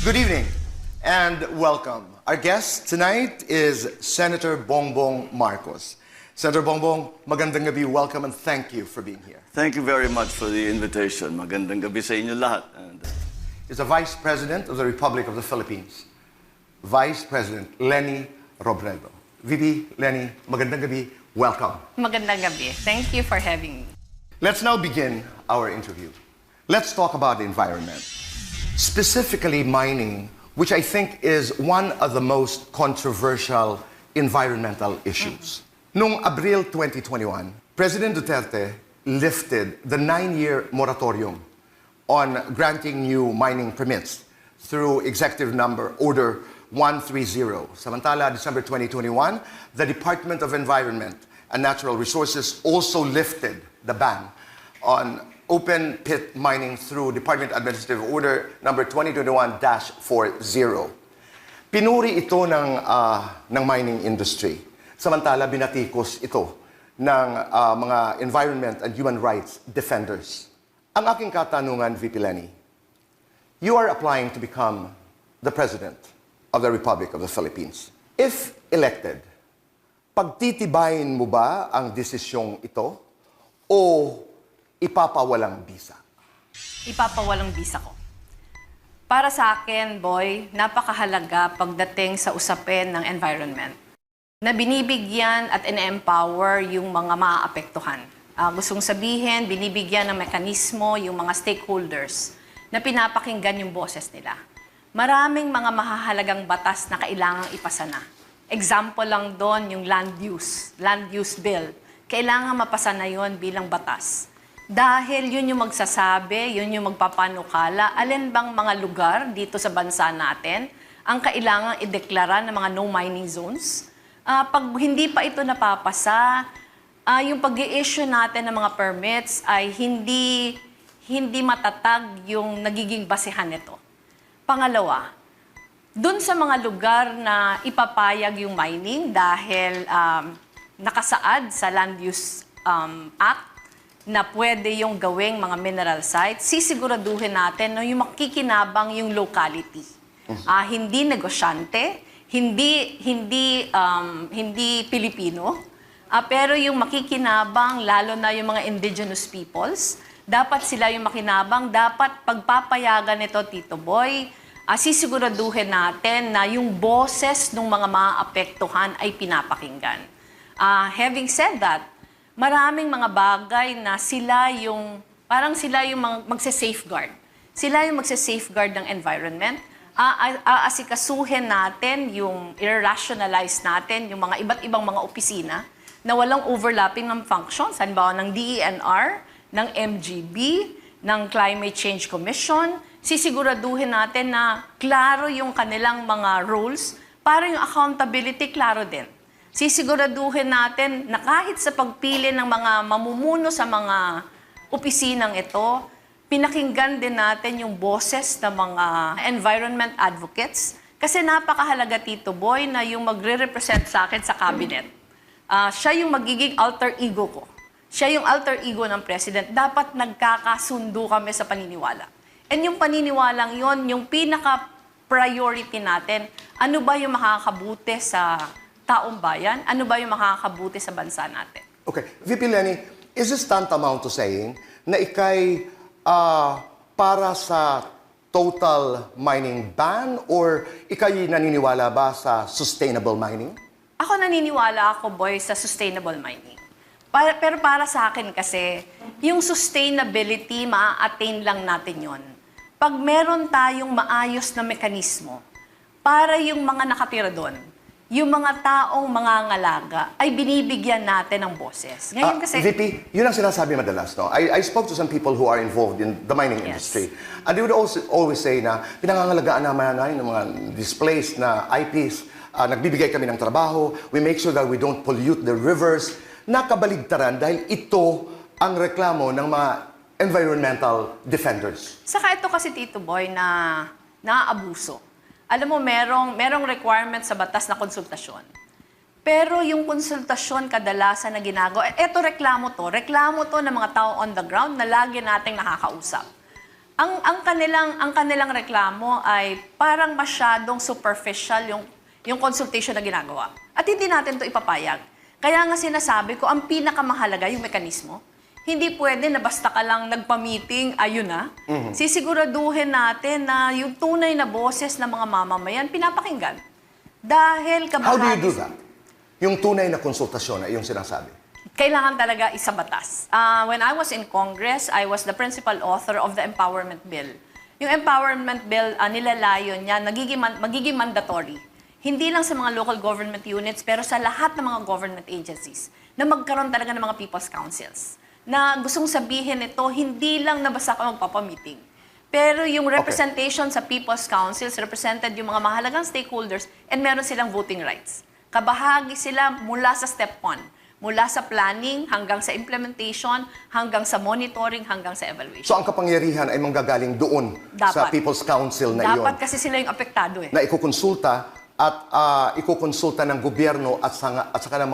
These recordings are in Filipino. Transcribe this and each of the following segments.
Good evening and welcome. Our guest tonight is Senator Bongbong Marcos. Senator Bongbong, magandang gabi, welcome and thank you for being here. Thank you very much for the invitation. Magandang gabi sa inyo lahat. Is the Vice President of the Republic of the Philippines, Vice President Leni Robredo. VP Leni, magandang gabi, welcome. Magandang gabi. Thank you for having me. Let's now begin our interview. Let's talk about the environment. Specifically mining, which I think is one of the most controversial environmental issues. Noong Abril 2021, President Duterte lifted the 9-year moratorium on granting new mining permits through Executive Order 130. Samantala, December 2021, the Department of Environment and Natural Resources also lifted the ban on open pit mining through Department Administrative Order number 2021-40. Pinuri ito ng mining industry. Samantala, binatikos ito ng mga environment and human rights defenders. Ang aking katanungan, VP Leni, you are applying to become the President of the Republic of the Philippines. If elected, pagtitibayin mo ba ang desisyong ito o ipapawalang bisa? Ipapawalang bisa ko. Para sa akin, Boy, napakahalaga pagdating sa usapin ng environment na binibigyan at ine-empower yung mga maaapektuhan. Gustong sabihin, binibigyan ng mekanismo yung mga stakeholders na pinapakinggan yung boses nila. Maraming mga mahahalagang batas na kailangang ipasa na. Example lang doon yung land use bill. Kailangan mapasa na yun bilang batas. Dahil yun yung magsasabi, yun yung magpapanukala, alin bang mga lugar dito sa bansa natin ang kailangang ideklara ng mga no mining zones. Pag hindi pa ito napapasa, yung pag-i-issue natin ng mga permits ay hindi matatag yung nagiging basehan nito. Pangalawa, dun sa mga lugar na ipapayag yung mining dahil nakasaad sa Land Use Act na pwede yung gawing mga mineral sites, sisiguraduhin natin no, yung makikinabang yung locality. Hindi negosyante, hindi Pilipino, pero yung makikinabang, lalo na yung mga indigenous peoples, dapat sila yung makinabang, dapat pagpapayagan nito, Tito Boy, sisiguraduhin natin na yung boses ng mga maaapektuhan ay pinapakinggan. Having said that, maraming mga bagay na sila yung magse-safeguard. Sila yung magse-safeguard ng environment. Aasikasuhin natin yung i-rationalize natin yung mga iba't ibang mga opisina na walang overlapping ng functions. Halimbawa ng DENR, ng MGB, ng Climate Change Commission. Sisiguraduhin natin na klaro yung kanilang mga roles para yung accountability klaro din. Sisiguraduhin natin na kahit sa pagpili ng mga mamumuno sa mga opisinang ito, pinakinggan din natin yung boses ng mga environment advocates. Kasi napakahalaga, Tito Boy, na yung magre-represent sa akin sa cabinet. Siya yung magiging alter ego ko. Siya yung alter ego ng president. Dapat nagkakasundo kami sa paniniwala. And yung paniniwalang yon, yung pinaka-priority natin, ano ba yung makakabuti sa taong bayan, ano ba yung makakabuti sa bansa natin? Okay. VP Leni, is this tantamount to saying na ikay para sa total mining ban or ikay naniniwala ba sa sustainable mining? Ako naniniwala ako, Boy, sa sustainable mining. Pero para sa akin kasi, yung sustainability, maa-attain lang natin yon. Pag meron tayong maayos na mekanismo para yung mga nakatira doon, yung mga taong mangangalaga ay binibigyan natin ng boses. Ngayon kasi... VP, yun ang sinasabi madalas, no? I spoke to some people who are involved in the mining industry. And they would also always say na pinangangalagaan naman ng mga displaced na IPs. Nagbibigay kami ng trabaho. We make sure that we don't pollute the rivers. Nakabaligtaran dahil ito ang reklamo ng mga environmental defenders. Saka ito kasi, Tito Boy, na naaabuso. Alam mo, merong requirement sa batas na konsultasyon. Pero yung konsultasyon kadalasan na ginagawa, eto reklamo to ng mga tao on the ground na lagi nating nakakausap. Ang kanilang reklamo ay parang masyadong superficial yung consultation na ginagawa. At hindi natin 'to ipapayag. Kaya nga sinasabi ko, ang pinakamahalaga yung mekanismo. Hindi pwede na basta ka lang nagpa-meeting, ayun na. Sisiguraduhin natin na yung tunay na boses ng mga mamamayan pinapakinggan. Dahil How do you kabahagi... do that? Yung tunay na konsultasyon na yung sinasabi. Kailangan talaga isabatas. When I was in Congress, I was the principal author of the Empowerment Bill. Yung Empowerment Bill, nilalayon niya, magiging mandatory. Hindi lang sa mga local government units, pero sa lahat ng mga government agencies na magkaroon talaga ng mga people's councils. Na gustong sabihin ito, hindi lang na basta ka magpapamiting. Pero yung representation sa people's councils, represented yung mga mahalagang stakeholders, and meron silang voting rights. Kabahagi sila mula sa step 1, mula sa planning hanggang sa implementation, hanggang sa monitoring, hanggang sa evaluation. So ang kapangyarihan ay manggagaling doon sa People's Council na iyon. Dapat kasi sila yung apektado eh. Na ikukonsulta at ikukonsulta ng gobyerno at saka ng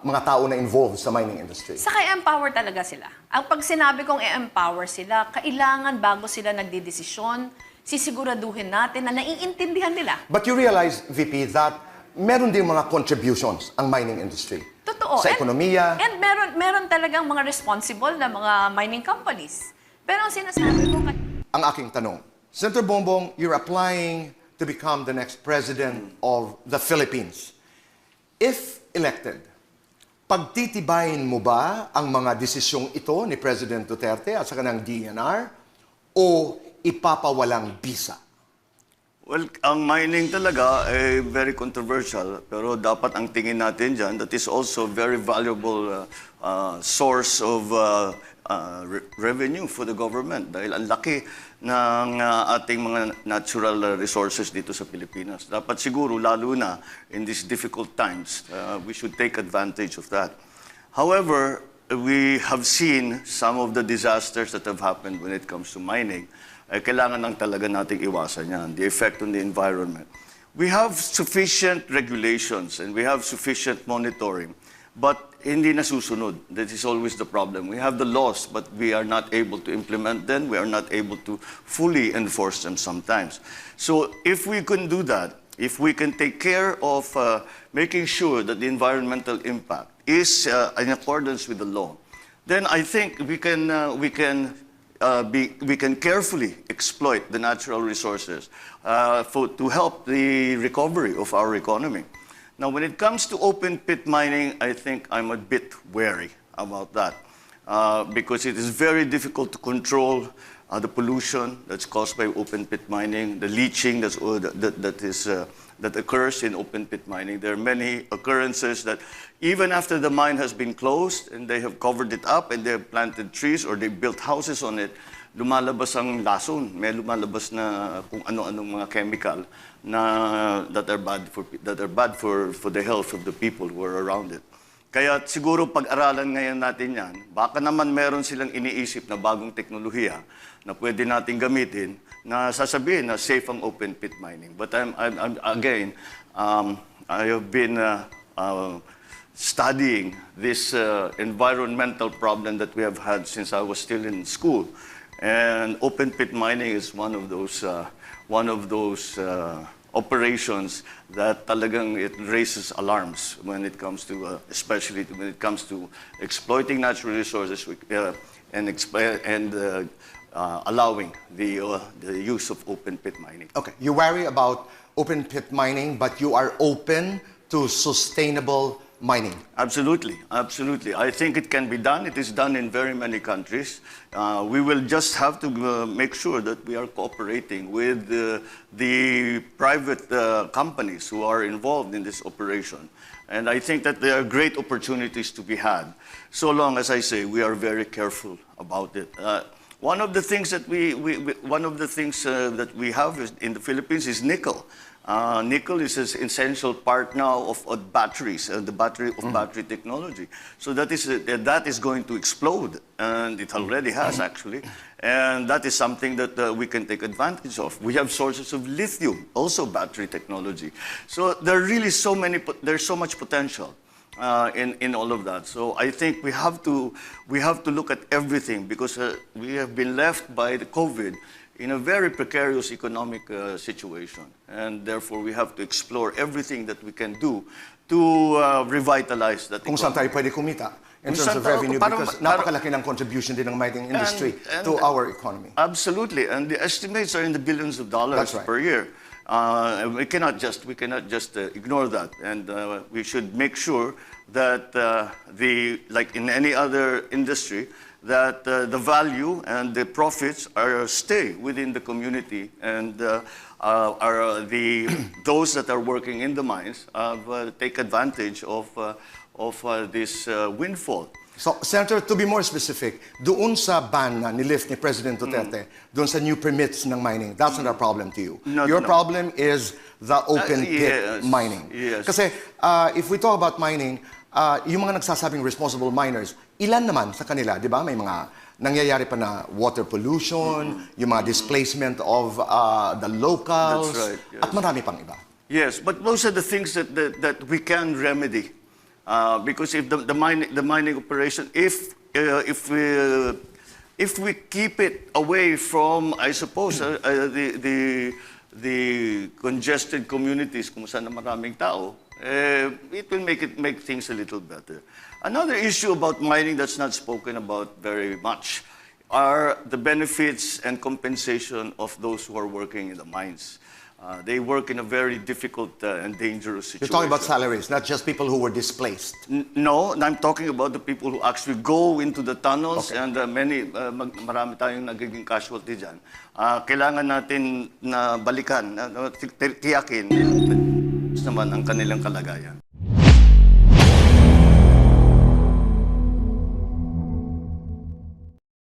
mga tao na involved sa mining industry. Saka empower talaga sila. Ang pag sinabi kong i-empower sila, kailangan bago sila nagdidesisyon, sisiguraduhin natin na naiintindihan nila. But you realize, VP, that meron din mga contributions ang mining industry. Totoo. Sa ekonomiya. And meron talagang mga responsible na mga mining companies. Pero ang sinasabi ko... Ang aking tanong, Senator Bongbong, you're applying to become the next president of the Philippines. If elected, pagtitibayin mo ba ang mga desisyong ito ni President Duterte at saka ng DNR o ipapawalang bisa? Well, ang mining talaga ay very controversial, pero dapat ang tingin natin dyan, that is also very valuable source of revenue for the government dahil ang laki ng ating mga natural resources dito sa Pilipinas. Dapat siguro, lalo na in these difficult times, we should take advantage of that. However, we have seen some of the disasters that have happened when it comes to mining. Kailangan lang talaga nating iwasan yan, the effect on the environment. We have sufficient regulations and we have sufficient monitoring, but hindi nasusunod. That is always the problem. We have the laws, but we are not able to implement them. We are not able to fully enforce them sometimes. So if we can do that, if we can take care of making sure that the environmental impact is in accordance with the law, then I think we can carefully exploit the natural resources to help the recovery of our economy. Now, when it comes to open pit mining, I think I'm a bit wary about that because it is very difficult to control the pollution that's caused by open pit mining, the leaching that occurs in open pit mining. There are many occurrences that even after the mine has been closed and they have covered it up and they have planted trees or they built houses on it, lumalabas ang lason. May lumalabas na kung ano-anong mga chemical that are bad for the health of the people who are around it. Kaya siguro pag-aralan ngayon natin yan, baka naman meron silang iniisip na bagong teknolohiya na pwede natin gamitin na sasabihin na safe ang open pit mining. But again, I have been studying this environmental problem that we have had since I was still in school. And open pit mining is one of those operations that talagang it raises alarms when it comes to, especially when it comes to exploiting natural resources and allowing the use of open pit mining. Okay, you worry about open pit mining, but you are open to sustainable mining. Absolutely, absolutely. I think it can be done. It is done in very many countries. We will just have to make sure that we are cooperating with the private companies who are involved in this operation. And I think that there are great opportunities to be had, so long as I say we are very careful about it. One of the things that we have in the Philippines is nickel. Nickel is an essential part now of batteries, the battery technology. So that is going to explode, and it already has actually. And that is something that we can take advantage of. We have sources of lithium, also battery technology. So there are really there's so much potential. in all of that. So I think we have to look at everything because we have been left by the COVID in a very precarious economic situation, and therefore we have to explore everything that we can do to revitalize that Kung saan tayo economy. pwede kumita in Kung terms saan of tayo- revenue because napakalaki ng contribution din ng mining industry to our economy. Absolutely, and the estimates are in the billions of dollars That's right. per year. We cannot just ignore that, and we should make sure that like in any other industry, that the value and the profits stay within the community, and those that are working in the mines take advantage of this windfall. So, Senator, to be more specific, doon sa ban na nilift ni President Duterte, doon sa new permits ng mining, that's not a problem to you. Your problem is the open pit yes, mining. yes. Kasi if we talk about mining, yung mga nagsasabing responsible miners, ilan naman sa kanila, di ba? May mga nangyayari pa na water pollution, yung mga displacement of the locals, That's right, yes. at marami pang iba. Yes, but those are the things that we can remedy. Because if the mining operation, if we keep it away from, I suppose, the congested communities kung saan na maraming tao, it will make things a little better. Another issue about mining that's not spoken about very much are the benefits and compensation of those who are working in the mines. They work in a very difficult and dangerous You're situation. talking about salaries, not just people who were displaced. No, I'm talking about the people who actually go into the tunnels, Okay. and marami tayong nagiging casualty dyan. Kailangan natin na balikan, tiyakin naman ang kanilang kalagayan.